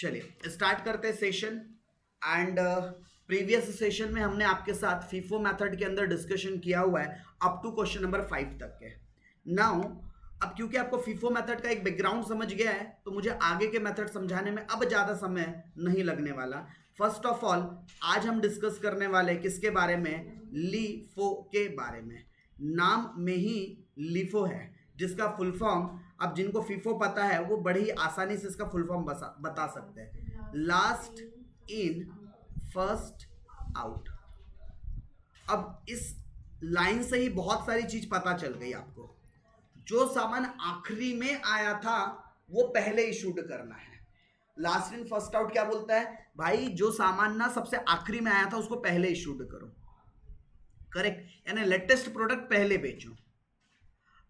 चलिए स्टार्ट करते हैं सेशन। एंड प्रीवियस सेशन में हमने आपके साथ फीफो मेथड के अंदर डिस्कशन किया हुआ है अप टू क्वेश्चन नंबर 5 तक के। नाउ अब क्योंकि आपको फीफो मेथड का एक बैकग्राउंड समझ गया है तो मुझे आगे के मेथड समझाने में अब ज़्यादा समय नहीं लगने वाला। फर्स्ट ऑफ ऑल आज हम डिस्कस करने वाले किसके बारे में, लीफो के बारे में। नाम में ही लीफो है जिसका फुल फॉर्म, अब जिनको फीफो पता है वो बड़ी ही आसानी से इसका फुल फॉर्म बता सकते हैं, लास्ट इन फर्स्ट आउट। अब इस लाइन से ही बहुत सारी चीज पता चल गई आपको। जो सामान आखिरी में आया था वो पहले इशूड करना है। लास्ट इन फर्स्ट आउट क्या बोलता है भाई, जो सामान ना सबसे आखिरी में आया था उसको पहले इशूड करो। करेक्ट, यानी लेटेस्ट प्रोडक्ट पहले बेचो।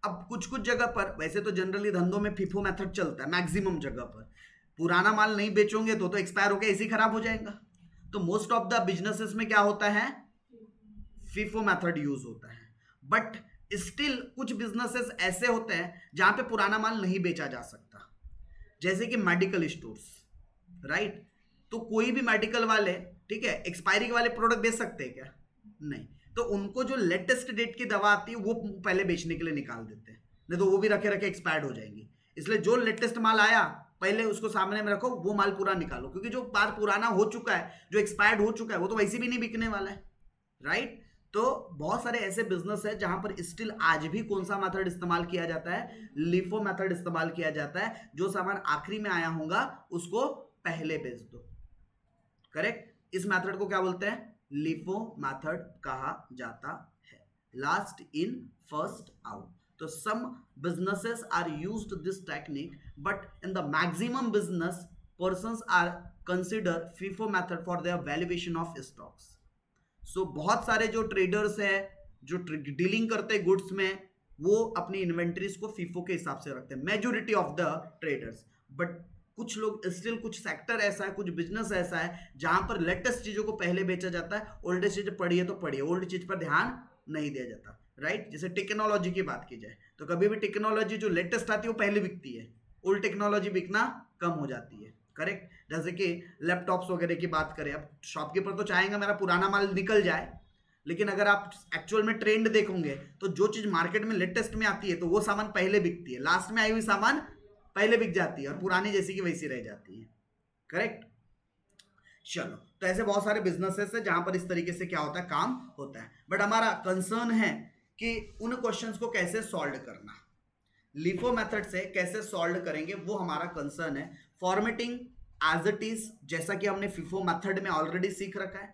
अब कुछ कुछ जगह पर, वैसे तो जनरली धंधों में फीफो मेथड चलता है मैक्सिमम जगह पर, पुराना माल नहीं बेचोगे तो एक्सपायर होकर ऐसे ही खराब हो जाएगा। तो मोस्ट ऑफ द बिजनेसेस में क्या होता है, फीफो मेथड यूज होता है। बट स्टिल कुछ बिजनेसेस ऐसे होते हैं जहां पे पुराना माल नहीं बेचा जा सकता, जैसे कि मेडिकल स्टोर्स, राइट। तो कोई भी मेडिकल वाले, ठीक है, एक्सपायरी वाले प्रोडक्ट बेच सकते हैं क्या? नहीं। तो उनको जो लेटेस्ट डेट की दवा आती है वो पहले बेचने के लिए निकाल देते हैं, नहीं तो वो भी रखे रखे एक्सपायर्ड हो जाएंगी। इसलिए जो लेटेस्ट माल आया पहले उसको सामने में रखो, वो माल पूरा निकालो, क्योंकि जो माल पुराना हो चुका है, जो एक्सपायर्ड हो चुका है, वो तो वैसे भी नहीं बिकने वाला है, राइट। तो बहुत सारे ऐसे बिजनेस है जहां पर स्टिल आज भी कौन सा मेथड इस्तेमाल किया जाता है, लिफो मेथड इस्तेमाल किया जाता है। जो सामान आखिरी में आया होगा उसको पहले बेच दो। करेक्ट, इस मेथड को क्या बोलते हैं, लिफो मेथड कहा जाता है, लास्ट इन फर्स्ट आउट। तो सम businesses are used this technique, but in the maximum business persons are consider FIFO method for their valuation of stocks. So बहुत सारे जो ट्रेडर्स है जो डीलिंग करते हैं गुड्स में, वो अपनी इन्वेंट्रीज को फीफो के हिसाब से रखते हैं, majority of the traders. But कुछ लोग स्टिल, कुछ सेक्टर ऐसा है, कुछ बिजनेस ऐसा है जहां पर लेटेस्ट चीजों को पहले बेचा जाता है। ओल्ड चीज पड़ी है तो पड़ी है, ओल्ड चीज पर ध्यान नहीं दिया जाता, राइट। जैसे टेक्नोलॉजी की बात की जाए तो कभी भी टेक्नोलॉजी जो लेटेस्ट आती है वो पहले बिकती है, ओल्ड टेक्नोलॉजी बिकना कम हो जाती है। करेक्ट, जैसे कि लैपटॉप्स वगैरह की बात करें, अब शॉपकीपर तो चाहेंगे मेरा पुराना माल निकल जाए, लेकिन अगर आप एक्चुअल में ट्रेंड देखोगे तो जो चीज मार्केट में लेटेस्ट में आती है तो वो सामान पहले बिकती है, लास्ट में आई हुई सामान पहले बिक जाती है और पुरानी जैसी की वैसी रह जाती है। करेक्ट, चलो, तो ऐसे बहुत सारे बिजनेसेस है जहां पर इस तरीके से क्या होता है, काम होता है। बट हमारा कंसर्न है कि उन क्वेश्चंस को कैसे सॉल्व करना, लिफो मेथड से कैसे सॉल्व करेंगे, वो हमारा कंसर्न है। फॉर्मेटिंग एज इट इज, जैसा कि हमने फीफो मेथड में ऑलरेडी सीख रखा है,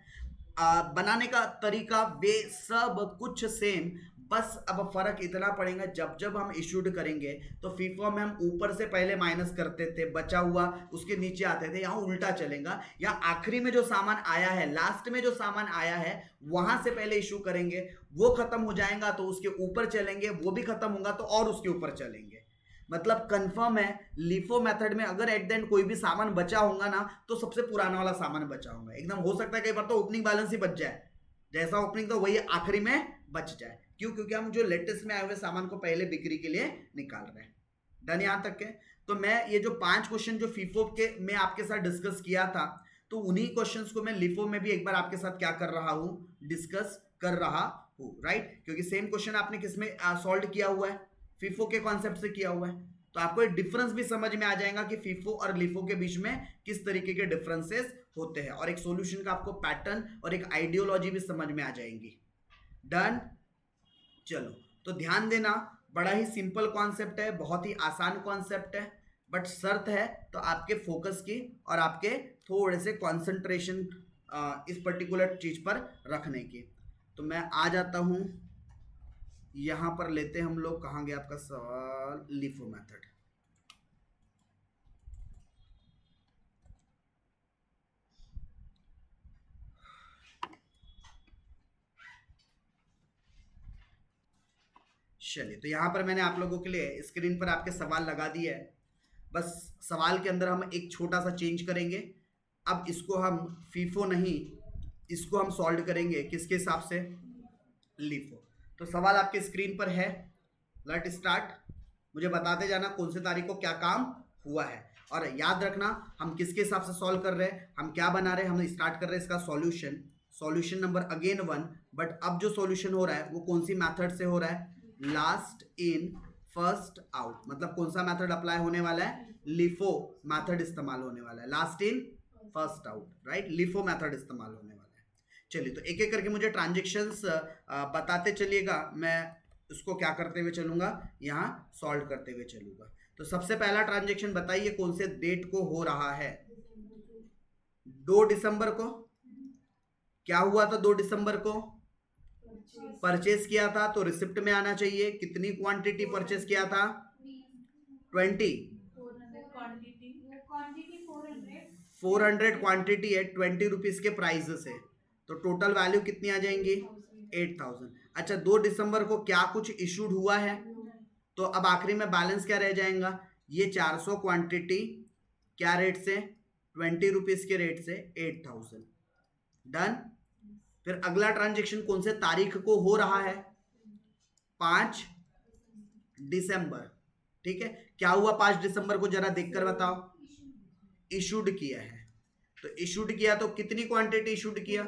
बनाने का तरीका वे सब कुछ सेम, बस अब फर्क इतना पड़ेगा जब जब हम इशूड करेंगे तो फीफो में हम ऊपर से पहले माइनस करते थे, बचा हुआ उसके नीचे आते थे, यहाँ उल्टा चलेगा। या आखिरी में जो सामान आया है, लास्ट में जो सामान आया है वहां से पहले इशू करेंगे, वो खत्म हो जाएगा तो उसके ऊपर चलेंगे, वो भी खत्म होगा तो और उसके ऊपर चलेंगे। मतलब कंफर्म है लिफो मेथड में अगर एट द एंड कोई भी सामान बचा होगा ना तो सबसे पुराना वाला सामान बचा होगा। एकदम हो सकता है कई बार तो ओपनिंग बैलेंस ही बच जाए, जैसा ओपनिंग तो वही आखिरी में बच जाए। क्यों? क्योंकि हम जो लेटेस्ट में आए हुए सामान को पहले बिक्री के लिए निकाल रहे हैं। डन यहां तक के? तो मैं ये जो 5 क्वेश्चन जो फीफो के मैं आपके साथ डिस्कस किया था, तो उन्हीं क्वेश्चंस को मैं लिफो में भी एक बार आपके साथ क्या कर रहा हूं, डिस्कस कर रहा हूं, राइट। क्योंकि सेम क्वेश्चन आपने किसमें सॉल्व किया हुआ है, फीफो के कॉन्सेप्ट से किया हुआ है, तो आपको एक डिफरेंस भी समझ में आ जाएगा कि फीफो और लिफो के बीच में किस तरीके के डिफरेंसेस होते हैं, और एक सॉल्यूशन का आपको पैटर्न और एक आइडियोलॉजी भी समझ में आ जाएंगी। डन, चलो, तो ध्यान देना, बड़ा ही सिंपल कॉन्सेप्ट है, बहुत ही आसान कॉन्सेप्ट है, बट शर्त है तो आपके फोकस की और आपके थोड़े से कॉन्सेंट्रेशन इस पर्टिकुलर चीज पर रखने की। तो मैं आ जाता हूं, यहां पर लेते हैं हम लोग, कहां गया आपका सवाल, लिफो मेथड। चलिए, तो यहां पर मैंने आप लोगों के लिए स्क्रीन पर आपके सवाल लगा दिए है। बस सवाल के अंदर हम एक छोटा सा चेंज करेंगे। अब इसको हम फीफो नहीं, इसको हम सॉल्व करेंगे किसके हिसाब से, लिफो। तो सवाल आपके स्क्रीन पर है, लेट स्टार्ट। मुझे बताते जाना कौन सी तारीख को क्या काम हुआ है। और याद रखना हम किसके हिसाब से सॉल्व कर रहे हैं, हम क्या बना रहे हैं, हम स्टार्ट कर रहे हैं इसका सॉल्यूशन नंबर अगेन 1, बट अब जो सॉल्यूशन हो रहा है वो कौन सी मेथड से हो रहा है, लास्ट इन फर्स्ट आउट, मतलब कौन सा मेथड अप्लाई होने वाला है, लिफो मेथड इस्तेमाल होने वाला है, last in first out, right, LIFO method इस्तेमाल होने वाला है। चलिए तो एक एक करके मुझे ट्रांजेक्शन्स बताते चलिएगा, मैं उसको क्या करते हुए चलूंगा, यहाँ सॉल्व करते हुए चलूंगा। तो सबसे पहला ट्रांजेक्शन बताइए कौन से डेट को हो रहा है, 2 दिसंबर को। क्या हुआ था 2 दिसंबर को, परचेस किया था, तो रिसिप्ट में आना चाहिए कितनी क्वांटिटी परचेस किया था, 20, 400 क्वांटिटी है 20 रुपीज के प्राइस से, तो टोटल वैल्यू कितनी आ जाएंगी, 8000। अच्छा 2 दिसंबर को क्या कुछ इशूड हुआ है, तो अब आखिरी में बैलेंस क्या रह जाएगा, ये 400 क्वांटिटी क्या रेट से, 20 रुपीज के रेट से 8000, डन। फिर अगला ट्रांजेक्शन कौन से तारीख को हो रहा है, 5 दिसंबर, ठीक है। क्या हुआ 5 दिसंबर को जरा देखकर बताओ, इशूड किया है, तो इशूड किया तो कितनी क्वांटिटी इशूड किया,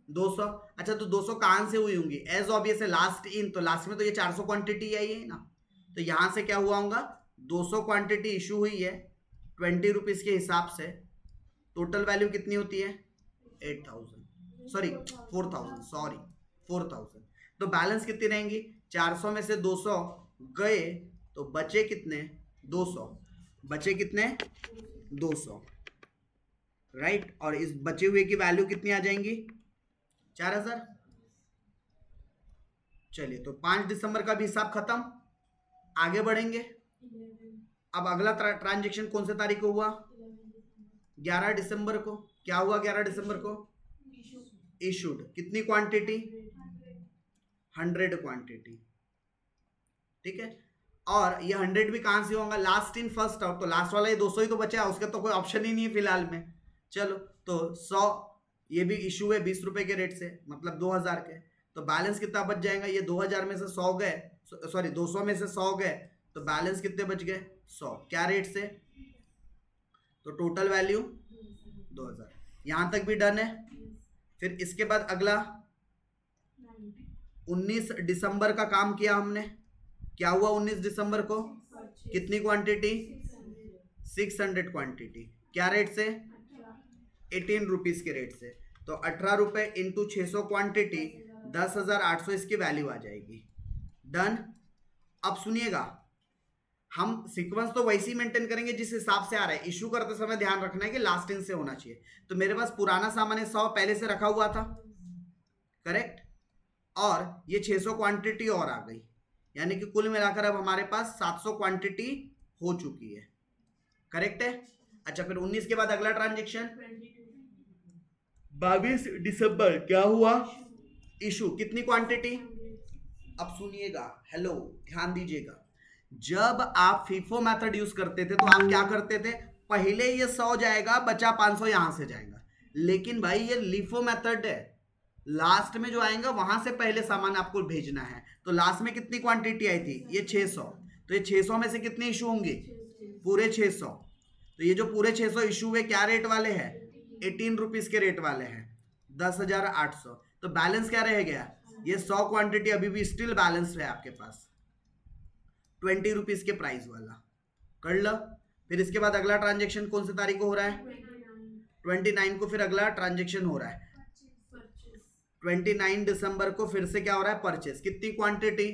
200। अच्छा तो 200 कहां से हुई होंगी, एज ऑब्वियस है लास्ट इन, तो लास्ट में तो ये 400 क्वांटिटी आई है ना, तो यहां से क्या हुआ होगा, 200 क्वांटिटी इशू हुई है 20 रुपीज के हिसाब से, टोटल वैल्यू कितनी होती है, 8000, सॉरी 4000, सॉरी 4000। तो बैलेंस कितनी रहेंगी, 400 में से 200 गए तो बचे कितने, 200, बचे कितने 200, राइट। और इस बचे हुए की वैल्यू कितनी आ जाएंगी, 4000। चलिए तो 5 दिसंबर का भी हिसाब खत्म, आगे बढ़ेंगे। अब अगला ट्रांजेक्शन कौन से तारीख को हुआ, 11 दिसंबर को। क्या हुआ 11 दिसंबर को, इशूड कितनी क्वांटिटी, 100 क्वांटिटी, ठीक है। और ये 100 भी कहां से होगा, लास्ट इन फर्स्ट आउट, तो लास्ट वाला ये 200 ही तो बचा है, उसका तो कोई ऑप्शन ही नहीं है फिलहाल में। चलो तो 100, ये भी इशू है 20 रुपए के रेट से, मतलब 2000 के, तो बैलेंस कितना बच जाएगा, ये 2000 में से 100 गए, सॉरी 200 में से 100 गए, तो बैलेंस कितने बच गए, 100, क्या रेट से, तो टोटल वैल्यू 2000। यहां तक भी डन है। फिर इसके बाद अगला 19 दिसंबर का काम किया हमने। क्या हुआ 19 दिसंबर को, कितनी क्वांटिटी, 600 क्वांटिटी, क्या रेट से, 18 रुपीज के रेट से, तो 18 रुपए इंटू 600 क्वांटिटी, 10,800 इसकी वैल्यू आ जाएगी, डन। अब सुनिएगा, हम सीक्वेंस तो वैसे ही मेंटेन करेंगे जिस हिसाब से आ रहा है, इशू करते समय ध्यान रखना है कि लास्ट इन से होना चाहिए। तो मेरे पास पुराना सामान 100 पहले से रखा हुआ था, करेक्ट, और ये 600 क्वांटिटी और आ गई, यानी कि कुल मिलाकर अब हमारे पास 700 क्वांटिटी हो चुकी है, करेक्ट है। अच्छा फिर 19 के बाद अगला ट्रांजेक्शन 22 दिसंबर, क्या हुआ, इशू कितनी क्वांटिटी, अब सुनिएगा, हेलो ध्यान दीजिएगा, जब आप फीफो मेथड यूज करते थे तो आप क्या करते थे, पहले ये 100 जाएगा, बचा 500 यहां से जाएगा, लेकिन भाई ये लिफो मेथड है, लास्ट में जो आएगा वहां से पहले सामान आपको भेजना है। तो लास्ट में कितनी क्वांटिटी आई थी, ये 600, तो ये 600 में से कितने इशू होंगे, पूरे 600, तो ये जो पूरे 600 इशू हुए क्या रेट वाले हैं, 18 रुपीज के रेट वाले हैं, 10,800। तो बैलेंस क्या रह गया, ये 100 क्वांटिटी अभी भी स्टिल बैलेंस है आपके पास, 20 रुपीज के प्राइस वाला, कर लो। फिर इसके बाद अगला ट्रांजेक्शन कौन सी तारीख को हो रहा है, 29 को फिर अगला ट्रांजेक्शन हो रहा है, 29 दिसंबर को फिर से क्या हो रहा है, परचेस, कितनी क्वांटिटी,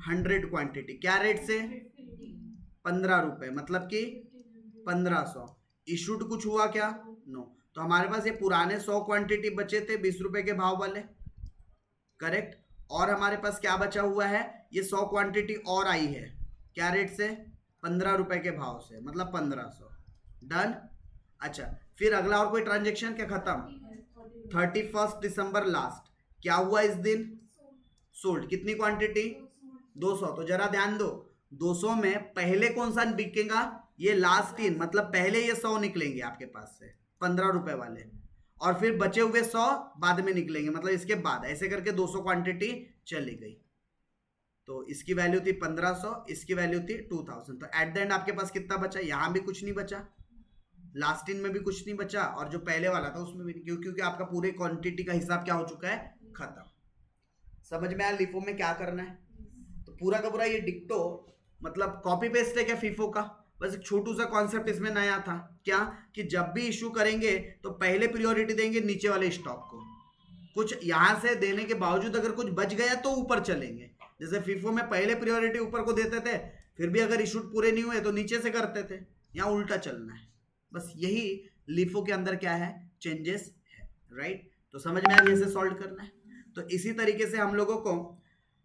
100 क्वांटिटी, क्या रेट से, 15 रुपए, मतलब कि 1500। इशूड कुछ हुआ क्या, नो। तो हमारे पास ये पुराने 100 क्वांटिटी बचे थे 20 रुपए के भाव वाले, करेक्ट, और हमारे पास क्या बचा हुआ है, ये 100 क्वांटिटी और आई है, क्या रेट से, 15 रुपए के भाव से, मतलब 1500, डन। अच्छा फिर अगला और कोई ट्रांजेक्शन क्या, खत्म। 31 दिसंबर लास्ट, क्या हुआ इस दिन, सोल्ड, कितनी क्वांटिटी, 200। तो जरा ध्यान दो, 200 में पहले कौन सा बिकेगा, ये लास्ट इन, मतलब पहले ये 100 निकलेंगे आपके पास से 15 रुपए वाले, और फिर बचे हुए 100 बाद में निकलेंगे, मतलब इसके बाद, ऐसे करके 200 क्वांटिटी चली गई, तो इसकी वैल्यू थी 1500, इसकी वैल्यू थी 2000। तो एट द एंड आपके पास कितना बचा? यहाँ भी कुछ नहीं बचा, लास्ट इन में भी कुछ नहीं बचा, और जो पहले वाला था उसमें भी नहीं, क्योंकि आपका पूरे क्वांटिटी का हिसाब क्या हो चुका है? खत्म। समझ में आया लिफो में क्या करना है? तो पूरा का पूरा ये डिक्टो मतलब कॉपी पेस्ट है क्या फीफो का? बस एक छोटू सा कॉन्सेप्ट इसमें नया था, क्या कि जब भी इशू करेंगे तो पहले प्रायोरिटी देंगे नीचे वाले स्टॉक को, कुछ यहां से देने के बावजूद अगर कुछ बच गया तो ऊपर चलेंगे। जैसे फीफो में पहले प्रायोरिटी ऊपर को देते थे, फिर भी अगर इशूड पूरे नहीं हुए तो नीचे से करते थे, यहाँ उल्टा चलना है। बस यही लिफो के अंदर क्या है? चेंजेस है, राइट? तो समझ में आया कैसे सॉल्व करना है। तो इसी तरीके से हम लोगों को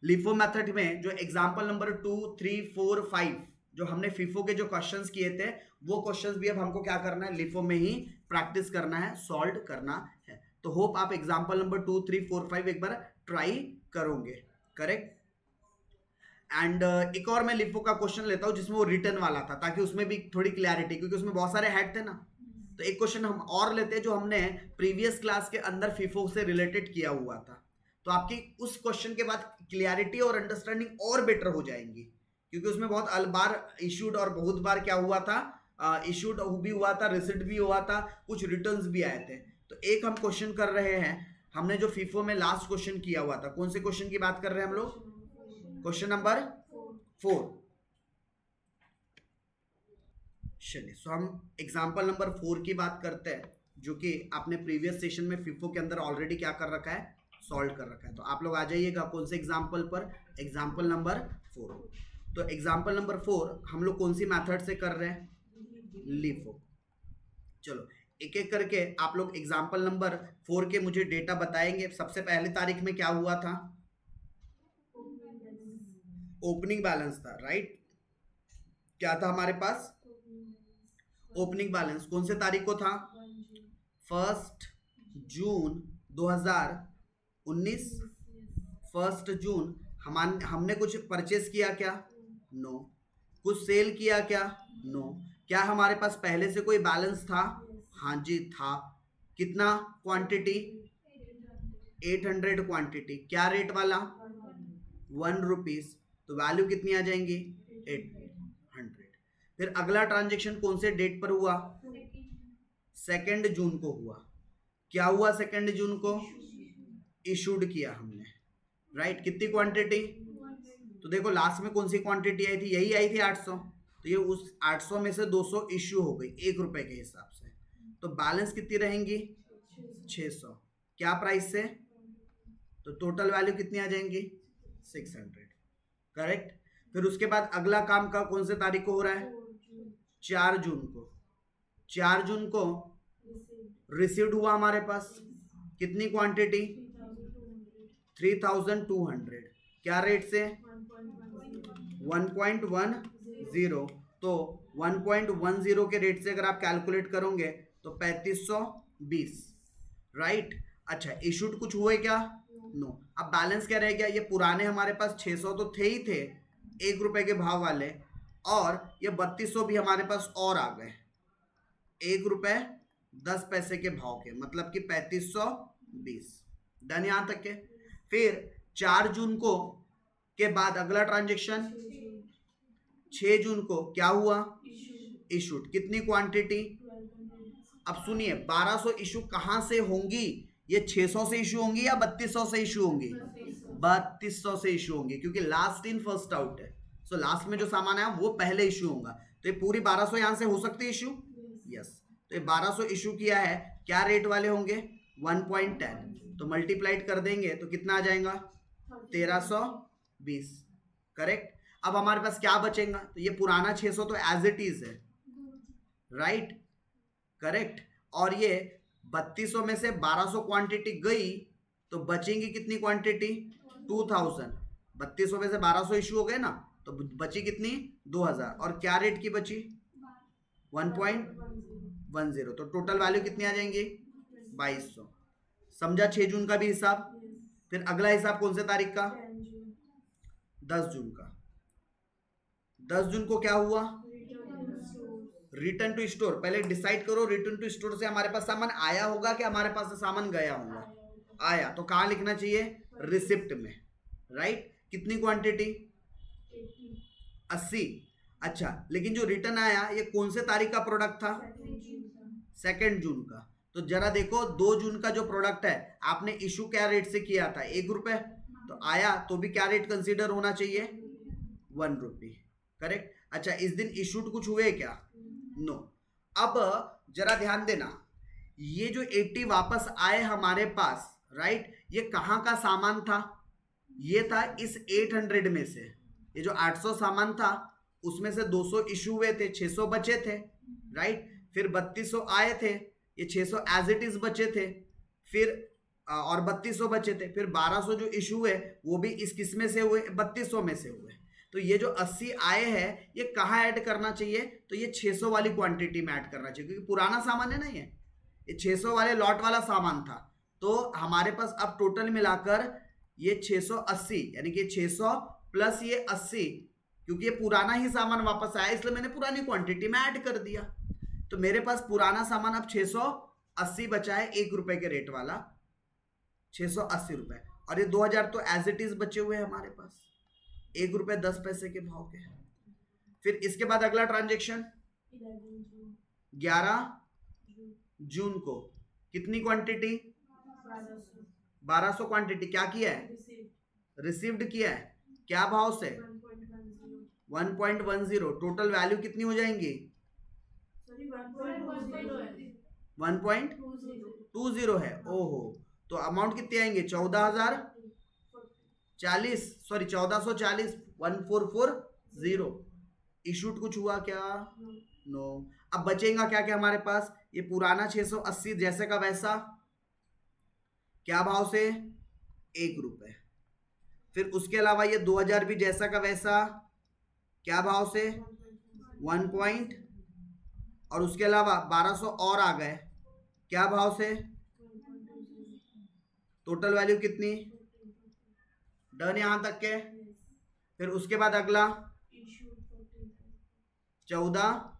लिफो मेथड में जो एग्जांपल नंबर 2, 3, 4, 5 जो हमने फीफो के जो क्वेश्चंस किए थे, वो क्वेश्चंस भी अब हमको क्या करना है? लिफो में ही प्रैक्टिस करना है, सॉल्व करना है। तो होप आप एग्जांपल नंबर 2, 3, 4, 5 एक बार ट्राई करोगे, करेक्ट? एंड एक और मैं लिफो का क्वेश्चन लेता हूं जिसमें वो रिटर्न वाला था, ताकि उसमें भी थोड़ी क्लैरिटी, क्योंकि उसमें बहुत सारे हेड थे ना। तो एक क्वेश्चन हम और लेते हैं जो हमने प्रीवियस क्लास के अंदर फीफो से रिलेटेड किया हुआ था, तो आपकी उस क्वेश्चन के बाद क्लियरिटी और अंडरस्टैंडिंग और बेटर हो जाएंगी, क्योंकि उसमें बहुत बार इशूड और बहुत बार क्या हुआ था? इशूड भी हुआ था, रिसिप्ट भी हुआ था, कुछ रिटर्न्स भी आए थे। तो एक हम क्वेश्चन कर रहे हैं, हमने जो फीफो में लास्ट क्वेश्चन किया हुआ था, कौन से क्वेश्चन की बात कर रहे हैं हम लोग? Question number 4। चलिए, सो हम एग्जांपल नंबर 4 की बात करते हैं, जो कि आपने प्रीवियस सेशन में फीफो के अंदर ऑलरेडी क्या कर रखा है? सॉल्व कर रखा है। तो आप लोग आ जाइएगा कौन से एग्जांपल पर? Example number 4। तो एग्जांपल नंबर 4 हम लोग कौन सी मेथड से कर रहे हैं? लिफो। चलो एक एक करके आप लोग एग्जांपल नंबर 4 के मुझे डेटा बताएंगे। सबसे पहली तारीख में क्या हुआ था? ओपनिंग बैलेंस था, राइट? क्या था हमारे पास? ओपनिंग बैलेंस कौन से तारीख को था? 1 जून 2019। 1 जून हमने कुछ परचेस किया क्या? नो। कुछ सेल किया क्या? नो। क्या हमारे पास पहले से कोई बैलेंस था? हाँ जी था। कितना क्वांटिटी? 800 क्वांटिटी। क्या रेट वाला? 1 रुपीज। तो वैल्यू कितनी आ जाएंगी? 800। फिर अगला ट्रांजेक्शन कौन से डेट पर हुआ? 2 जून को हुआ। क्या हुआ 2 जून को? इशूड किया हमने, राइट? कितनी क्वांटिटी? तो देखो लास्ट में कौन सी क्वांटिटी आई थी? यही आई थी 800। तो ये उस 800 में से 200 इश्यू हो गई 1 रुपए के हिसाब से। तो बैलेंस कितनी रहेंगी? 600। क्या प्राइस से? तो टोटल वैल्यू कितनी आ जाएंगी? 600, करेक्ट? फिर उसके बाद अगला काम का कौन से तारीख को हो रहा है? 4 जून को। 4 जून को रिसीव्ड हुआ हमारे पास कितनी क्वांटिटी? 3200। क्या रेट से? 1.10। तो 1.10 के रेट से अगर आप कैलकुलेट करोगे तो 3520, राइट? अच्छा, इशूड कुछ हुए क्या? नो। अब बैलेंस क्या रह गया? ये पुराने हमारे पास 600 तो थे ही थे 1 रुपए के भाव वाले, और ये 3200 भी हमारे पास और आ गए 1 रुपए 10 पैसे के भाव के, मतलब कि 3520। डन यहां तक के? फिर 4 जून को के बाद अगला ट्रांजेक्शन 6 जून को क्या हुआ? इशूड। कितनी क्वांटिटी? अब सुनिए, 1200 इशू कहां से होंगी? ये 600 से इशू होंगी या 3200 से इशू होंगी? 3200 से इशू होंगी, क्योंकि लास्ट इन फर्स्ट आउट है। सो लास्ट में जो सामान है वो पहले इशू होगा। तो ये पूरी 1200 यहां से हो सकती है इशू? यस। तो ये 1200 इशू किया है, क्या रेट वाले होंगे? 1.10। तो मल्टीप्लाइड कर देंगे तो कितना आ जाएगा? 1320, करेक्ट? अब हमारे पास क्या बचेगा? तो ये पुराना 600 तो एज इट इज है, राइट? करेक्ट? और ये 3200 में से 1200 क्वांटिटी गई तो बचेंगी कितनी क्वांटिटी? 2000। 3200 में से 1200 इशू हो गए ना, तो बची कितनी? 2000। और क्या रेट की बची? 1.10। तो टोटल वैल्यू कितनी आ जाएंगी? 2200। समझा 6 जून का भी हिसाब? फिर अगला हिसाब कौन से तारीख का? 10 जून का। 10 जून को क्या हुआ? Return to store. पहले डिसाइड करो, रिटर्न टू स्टोर से हमारे पास सामान आया होगा कि हमारे पास से सामान गया होगा? आया। तो कहां लिखना चाहिए? रिसिप्ट में, राइट? कितनी क्वांटिटी? 80। अच्छा, लेकिन जो रिटर्न आया ये कौन से तारीख का प्रोडक्ट था? 2 जून का। तो जरा देखो 2 जून का जो प्रोडक्ट है आपने इशू क्या रेट से किया था? 1 रुपए। तो आया तो भी क्या रेट कंसीडर होना चाहिए? 1 रुपी। करेक्ट। अच्छा, इस दिन इशूड कुछ हुए क्या? नो। अब जरा ध्यान देना, ये जो 80 वापस आए हमारे पास, राइट, ये कहाँ का सामान था? ये था इस 800 में से। ये जो 800 सामान था उसमें से 200 इशू हुए थे, 600 बचे थे, राइट। फिर 3200 आए थे, ये 600 एज इट इज बचे थे। फिर और 3200 बचे थे। फिर 1200 जो इशू हुए वो भी इस किस में से हुए? 3200 में से हुए। तो ये जो 80 आए हैं ये कहाँ ऐड करना चाहिए? तो ये 600 वाली क्वांटिटी में ऐड करना चाहिए, क्योंकि पुराना सामान है ना, ये 600 वाले लॉट वाला सामान था। तो हमारे पास अब टोटल मिलाकर ये 680, यानी कि 600 प्लस ये 80, क्योंकि ये पुराना ही सामान वापस आया इसलिए मैंने पुरानी क्वांटिटी में ऐड कर दिया। तो मेरे पास पुराना सामान अब 680 बचा है, 1 रुपए के रेट वाला, 680 रुपए। और ये 2000 तो एज इट इज बचे हुए हैं हमारे पास, 1 रुपए 10 पैसे के भाव के। फिर इसके बाद अगला ट्रांजेक्शन 11 जून को कितनी क्वांटिटी? 1200 क्वांटिटी। क्या किया है? रिसीव्ड किया है। क्या भाव से? 1.10। टोटल वैल्यू कितनी हो जाएंगी? 1.20 है। ओहो, तो अमाउंट कितने आएंगे? 14,040, सॉरी 1440, 1440। इशूड कुछ हुआ क्या? नो। अब बचेगा क्या क्या हमारे पास? ये पुराना 680 जैसे का वैसा, क्या भाव से? 1 रुपए। फिर उसके अलावा ये 2000 भी जैसा का वैसा, क्या भाव से? 1 और उसके अलावा 1200 और आ गए, क्या भाव से? टोटल वैल्यू कितनी? डन यहां तक के। फिर उसके बाद अगला 14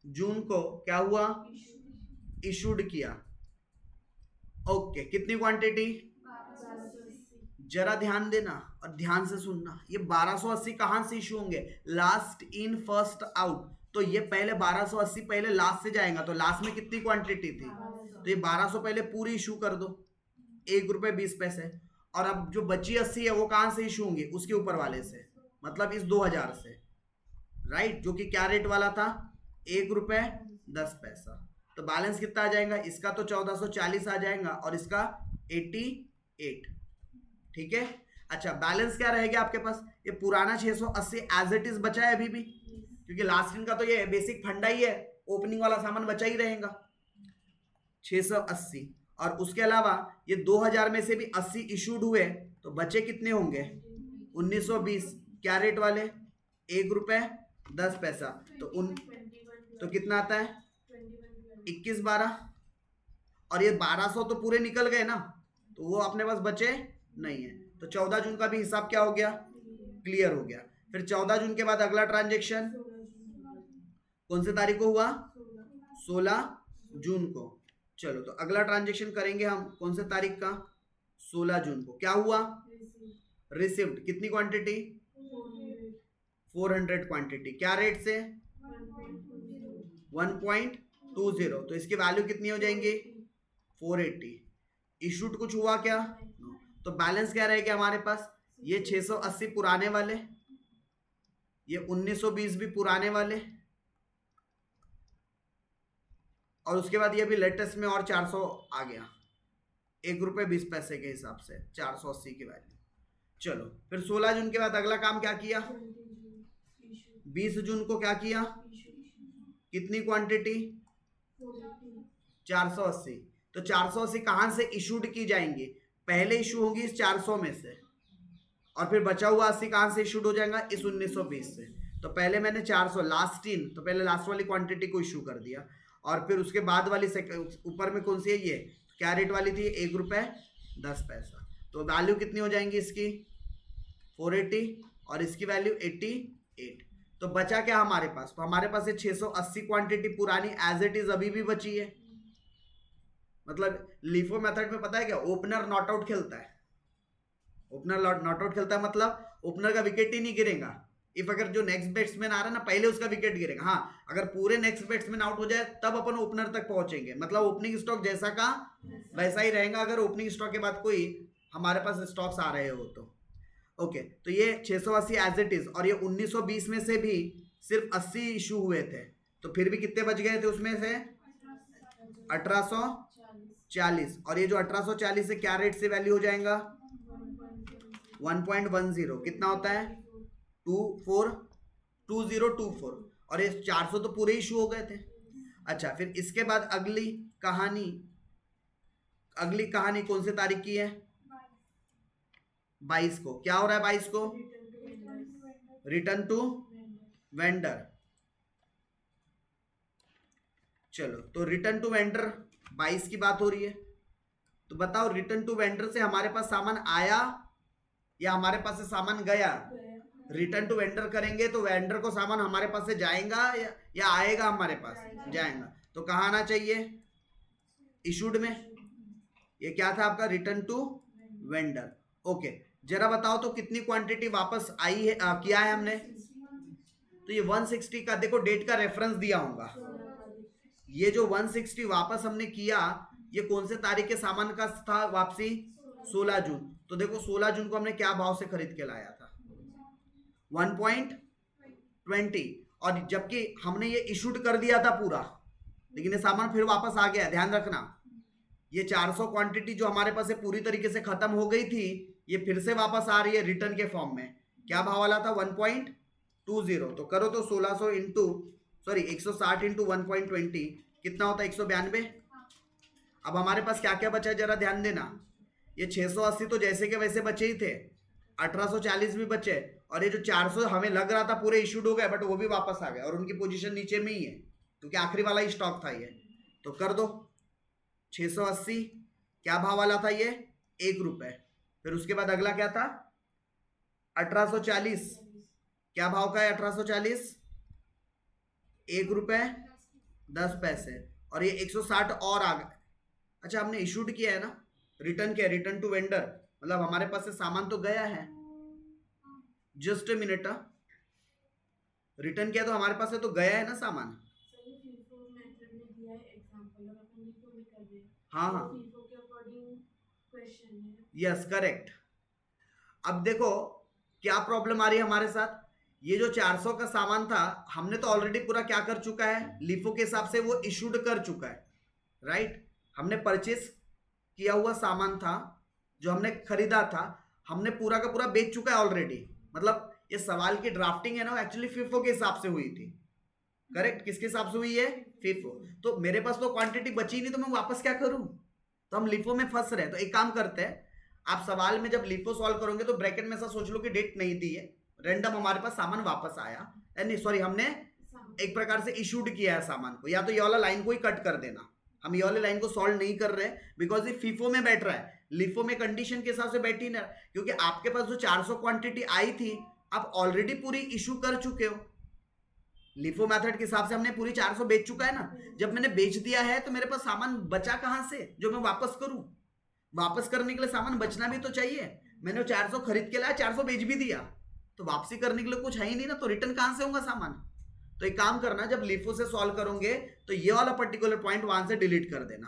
जून को क्या हुआ? इशूड किया। ओके, कितनी क्वांटिटी? जरा ध्यान देना और ध्यान से सुनना, ये 1280 कहां से इशू होंगे? Last in first out. तो ये पहले 1280 पहले लास्ट से जाएगा, तो लास्ट में कितनी क्वांटिटी थी? तो ये 1200 पहले पूरी इशू कर दो, 1 रुपए 20 पैसे। और अब जो बची 80 है वो कहां से इशू होंगी? उसके ऊपर वाले से, मतलब इस 2000 से, राइट, जो कि क्या रेट वाला था? 1 रुपए 10 पैसा। तो बैलेंस कितना आ जाएगा? इसका तो 1440 आ जाएगा और इसका 88। ठीक है। अच्छा, बैलेंस क्या रहेगा आपके पास? ये पुराना 680 एज इट इज बचा है अभी भी, क्योंकि लास्ट दिन का तो ये बेसिक फंडा ही है, ओपनिंग वाला सामान बचा ही रहेगा 680। और उसके अलावा ये 2000 में से भी 80 इशूड हुए, तो बचे कितने होंगे? 1920। क्या रेट वाले? 1 रुपए 10 पैसा। तो कितना आता है? 21-12। और ये 1200 तो पूरे निकल गए ना, तो वो अपने पास बचे नहीं है। तो 14 जून का भी हिसाब क्या हो गया? क्लियर हो गया। फिर 14 जून के बाद अगला ट्रांजेक्शन कौन से तारीख को हुआ? 16 जून को। चलो, तो अगला ट्रांजेक्शन करेंगे हम कौन से तारीख का? 16 जून को। क्या हुआ? रिसीव्ड। कितनी क्वांटिटी? 400 क्वांटिटी। क्या रेट से? 1.20। तो इसकी वैल्यू कितनी हो जाएंगी? 480। इशूड कुछ हुआ क्या? तो बैलेंस क्या रहेगा हमारे पास? ये 680 पुराने वाले, ये 1920 भी पुराने वाले, और उसके बाद ये भी लेटेस्ट में और 400 आ गया, 1 रुपए 20 पैसे के हिसाब से 480 की वैल्यू। चलो, फिर 16 जून के बाद अगला काम क्या किया? 20 जून को क्या किया? कितनी क्वांटिटी? 480। तो 480 कहां से इशूड की जाएंगी? पहले इशू होगी इस 400 में से, और फिर बचा हुआ 80 कहां से इशूड हो जाएगा? इस 1920 से। तो पहले मैंने 400 लास्ट इन, तो पहले लास्ट वाली क्वांटिटी को इशू कर दिया, और फिर उसके बाद वाली ऊपर में कौन सी है? ये क्या रेट वाली थी? 1 रुपए 10 पैसा। तो वैल्यू कितनी हो जाएंगी इसकी? 480, और इसकी वैल्यू 88। तो बचा क्या हमारे पास? तो हमारे पास ये 680 क्वांटिटी पुरानी एज इट इज अभी भी बची है। मतलब लीफो मेथड में पता है क्या? ओपनर नॉट आउट खेलता है। ओपनर नॉट आउट खेलता है मतलब ओपनर का विकेट ही नहीं गिरेगा। इफ अगर जो नेक्स्ट बैट्समैन आ रहा है ना पहले उसका विकेट गिरेगा। हाँ, अगर पूरे नेक्स्ट बैट्समैन आउट हो जाए तब अपन ओपनर तक पहुंचेंगे, मतलब ओपनिंग स्टॉक जैसा का वैसा ही रहेगा अगर ओपनिंग स्टॉक के बाद कोई हमारे पास स्टॉक्स आ रहे हो तो। ओके, तो ये 680 एज इट इज, और ये 1920 में से भी सिर्फ 80 इशू हुए थे, तो फिर भी कितने बच गए थे उसमें से 1840, और ये जो 1840 है क्या रेट से वैल्यू हो जाएगा 1.10, कितना होता है 2024, और ये 400 तो पूरे इशू हो गए थे। अच्छा, फिर इसके बाद अगली कहानी कौन सी तारीख की है 22 को, क्या हो रहा है 22 को रिटर्न टू वेंडर। चलो, तो रिटर्न टू वेंडर 22 की बात हो रही है, तो बताओ रिटर्न टू वेंडर से हमारे पास सामान आया या हमारे पास से सामान गया। रिटर्न टू वेंडर करेंगे तो वेंडर को सामान हमारे पास से जाएगा या आएगा हमारे पास, जाएगा। तो कहाँ आना चाहिए इशूड में, ये क्या था आपका रिटर्न टू वेंडर। ओके, जरा बताओ तो कितनी क्वांटिटी वापस आई है किया है हमने। तो ये 160 का देखो डेट का रेफरेंस दिया होगा, ये जो 160 वापस हमने किया ये कौन से तारीख के सामान का था वापसी 16 जून। तो देखो 16 जून को हमने क्या भाव से खरीद के लाया था 1.20, और जबकि हमने ये इशूड कर दिया था पूरा, लेकिन ये सामान फिर वापस आ गया। ध्यान रखना, ये 400 क्वांटिटी जो हमारे पास पूरी तरीके से खत्म हो गई थी ये फिर से वापस आ रही है रिटर्न के फॉर्म में। क्या भाव वाला था 1.20, तो करो तो 1600 इंटू 160 इंटू 1.20 कितना होता है 192। अब हमारे पास क्या क्या बचा है जरा ध्यान देना, ये 680 तो जैसे के वैसे बचे ही थे, 1840 भी बचे, और ये जो 400 हमें लग रहा था पूरे इशूड हो गए बट वो भी वापस आ गए और उनकी पोजीशन नीचे में ही है क्योंकि आखिरी वाला ही स्टॉक था ये। तो कर दो 680, क्या भाव वाला था ये 1 रुपए। फिर उसके बाद अगला क्या था 1840, क्या भाव का है 1840 1 रुपए 10 पैसे, और ये 160 और आ गए। अच्छा, हमने इशूड किया है ना, रिटर्न किया, रिटर्न टू वेंडर, मतलब हमारे पास से सामान तो गया है। जस्ट ए मिनट, रिटर्न किया तो हमारे पास से तो गया है ना सामान। हाँ हाँ, यस करेक्ट। अब देखो क्या प्रॉब्लम आ रही है हमारे साथ, ये जो 400 का सामान था हमने तो ऑलरेडी पूरा क्या कर चुका है लिफो के हिसाब से वो इशूड कर चुका है, राइट। हमने परचेस किया हुआ सामान था जो हमने खरीदा था, हमने पूरा का पूरा बेच चुका है ऑलरेडी। मतलब ये सवाल की ड्राफ्टिंग है ना एक्चुअली फिफो के हिसाब से हुई थी, करेक्ट। किसके हिसाब से हुई है फिफो। तो मेरे पास तो क्वांटिटी बची नहीं तो मैं वापस क्या करूं, तो हम लिफो में फंस रहे हैं। तो एक काम करते हैं, आप सवाल में जब लिफो सॉल्व करोगे तो ब्रैकेट में ऐसा सोच लो कि डेट नहीं दी है, रैंडम हमारे पास सामान वापस आया, नहीं सॉरी हमने एक प्रकार से इशूड किया है सामान को, या तो ये वाला लाइन को ही कट कर देना। हम ये वाले लाइन को सॉल्व नहीं कर रहे बिकॉज ये फीफो में बैठ रहा है, लिफो में कंडीशन के हिसाब से बैठी ना, क्योंकि आपके पास जो 400 क्वांटिटी आई थी आप ऑलरेडी पूरी इशू कर चुके हो। लिफो मेथड के हिसाब से हमने पूरी 400 बेच चुका है ना। जब मैंने बेच दिया है तो मेरे पास सामान बचा कहां से जो मैं वापस करूं। वापस करने के लिए सामान बचना भी तो चाहिए। मैंने 400 खरीद के लाया, 400 बेच भी दिया, तो वापसी करने के लिए कुछ है ही नहीं ना, तो रिटर्न कहां से होगा सामान। तो एक काम करना, जब लिफो से सॉल्व करोगे तो ये वाला पर्टिकुलर पॉइंट वहां से डिलीट कर देना,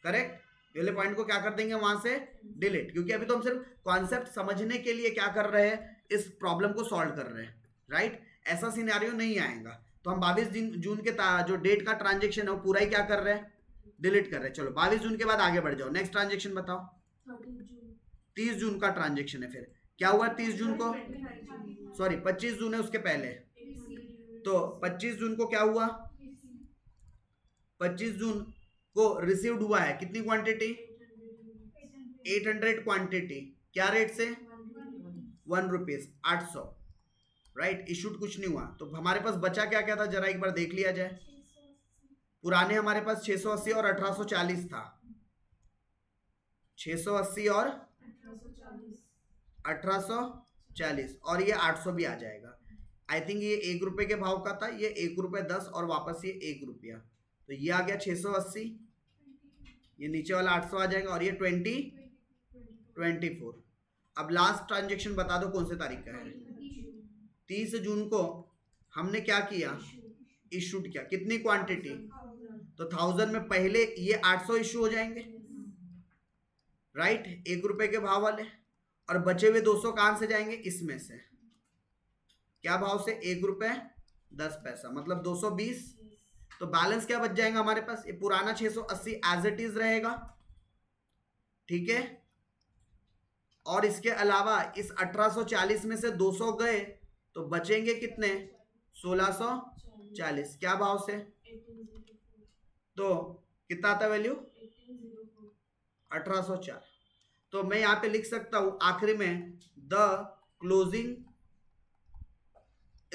करेक्ट। ये वाले पॉइंट को क्या कर देंगे वहां से डिलीट, क्योंकि अभी तो हम सिर्फ कॉन्सेप्ट समझने के लिए क्या कर रहे हैं, इस प्रॉब्लम को सॉल्व कर रहे हैं, राइट। ऐसा सिनेरियो नहीं आएगा। तो हम 22 जून के जो डेट का ट्रांजेक्शन है वो पूरा ही क्या कर रहे हैं, डिलीट कर रहे हैं। चलो 22 जून के बाद आगे बढ़ जाओ, नेक्स्ट ट्रांजेक्शन बताओ। 30 जून का ट्रांजेक्शन है, फिर क्या हुआ 30 जून को, सॉरी 25 जून है उसके पहले, तो 25 जून को क्या हुआ, 25 जून को रिसीव्ड हुआ है कितनी क्वांटिटी 800 क्वांटिटी, क्या रेट से 1 रुपीज 800, राइट। इशूड कुछ नहीं हुआ, तो हमारे पास बचा क्या क्या था जरा एक बार देख लिया जाए। पुराने हमारे पास 680 और 1840 था, 680 और 1840, और ये 800 भी आ जाएगा। आई थिंक ये 1 रुपए के भाव का था, ये 1 रुपए 10 और वापस ये 1 रुपया, तो ये आ गया 680, ये नीचे वाला 800 आ जाएगा, और ये 24। अब लास्ट ट्रांजेक्शन बता दो कौन से तारीख का है? 30 जून को हमने क्या किया? इशूड किया। कितनी क्वांटिटी? तो 1000 में पहले ये 800 इशू हो जाएंगे, राइट, 1 रुपए के भाव वाले, और बचे हुए 200 कहां से जाएंगे? इसमें से। क्या भाव से? 1 रुपए 10 पैसा, मतलब 220। तो बैलेंस क्या बच जाएगा हमारे पास? ये पुराना 680 एज इट इज रहेगा, ठीक है। और इसके अलावा इस 1840 में से 200 गए तो बचेंगे कितने? 1640। क्या भाव से? तो कितना आता वैल्यू? 1804। तो मैं यहां पे लिख सकता हूं आखिरी में, the closing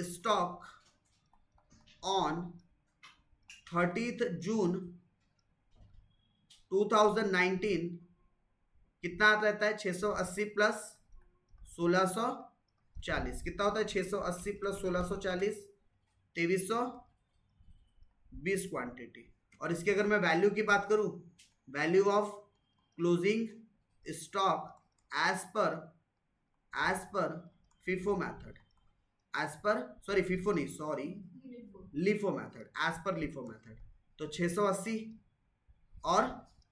stock on 30th जून 2019 कितना रहता है? 680 प्लस 1640 कितना होता है? 680 प्लस 1640 2320 क्वांटिटी। और इसकी अगर मैं वैल्यू की बात करूं, value of closing stock as per FIFO method, as per FIFO नहीं, LIFO method, as per LIFO method. तो 680 और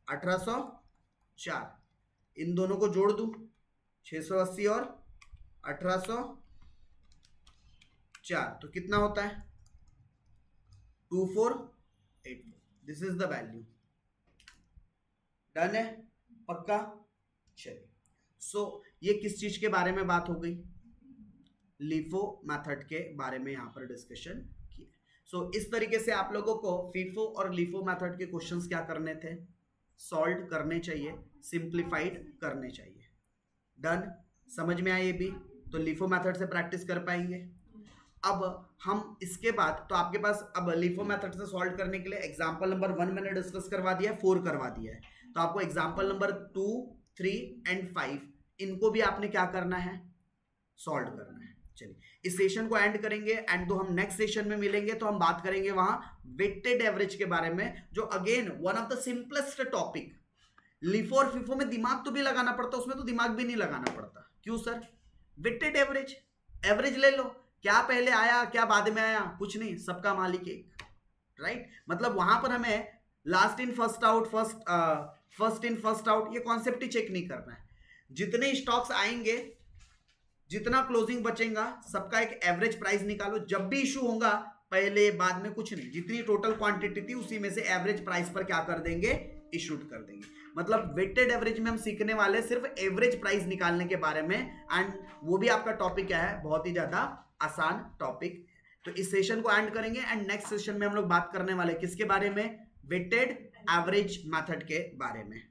1804, इन दोनों को जोड़ दूं, 680 और 1804, तो कितना होता है? 2484। This is the value. Done है? पक्का? चलिए, सो ये किस चीज के बारे में बात हो गई? लिफो मेथड के बारे में यहां पर डिस्कशन किया। सो इस तरीके से आप लोगों को FIFO और LIFO मेथड के क्वेश्चंस क्या करने थे? सॉल्व करने चाहिए, सिंप्लीफाइड करने चाहिए। डन? समझ में आया ये भी? तो LIFO मेथड से प्रैक्टिस कर पाएंगे। अब हम इसके बाद, तो आपके पास अब LIFO मेथड से सॉल्व करने के लिए एग्जांपल नंबर 1 मैंने डिस्कस करवा दिया, 4 करवा दिया है। तो आपको एग्जांपल नंबर 2, 3 एंड 5 इनको भी आपने क्या करना है? सॉल्व करना है। चलिए, इस सेशन को एंड करेंगे एंड तो हम नेक्स्ट सेशन में मिलेंगे तो हम बात करेंगे वहां वेटेड एवरेज के बारे में, जो again one of the simplest topic. LIFO और FIFO में दिमाग तो भी लगाना पड़ता, उसमें तो दिमाग भी नहीं लगाना पड़ता। क्यों सर? वेटेड एवरेज, एवरेज ले लो, क्या पहले आया क्या बाद में आया, कुछ नहीं, सबका मालिक एक, राइट। मतलब वहां पर हमें last in first out, first in first out, ये कॉन्सेप्ट ही चेक नहीं करना है। जितने स्टॉक्स आएंगे, जितना क्लोजिंग बचेगा, सबका एक एवरेज प्राइस निकालो। जब भी इशू होगा, पहले बाद में कुछ नहीं, जितनी टोटल क्वांटिटी थी उसी में से एवरेज प्राइस पर क्या कर देंगे? इशूड कर देंगे। मतलब वेटेड एवरेज में हम सीखने वाले सिर्फ एवरेज प्राइस निकालने के बारे में, एंड वो भी आपका टॉपिक क्या है? बहुत ही ज्यादा आसान टॉपिक। तो इस सेशन को एंड करेंगे एंड नेक्स्ट सेशन में हम लोग बात करने वाले किसके बारे में? वेटेड एवरेज मेथड के बारे में।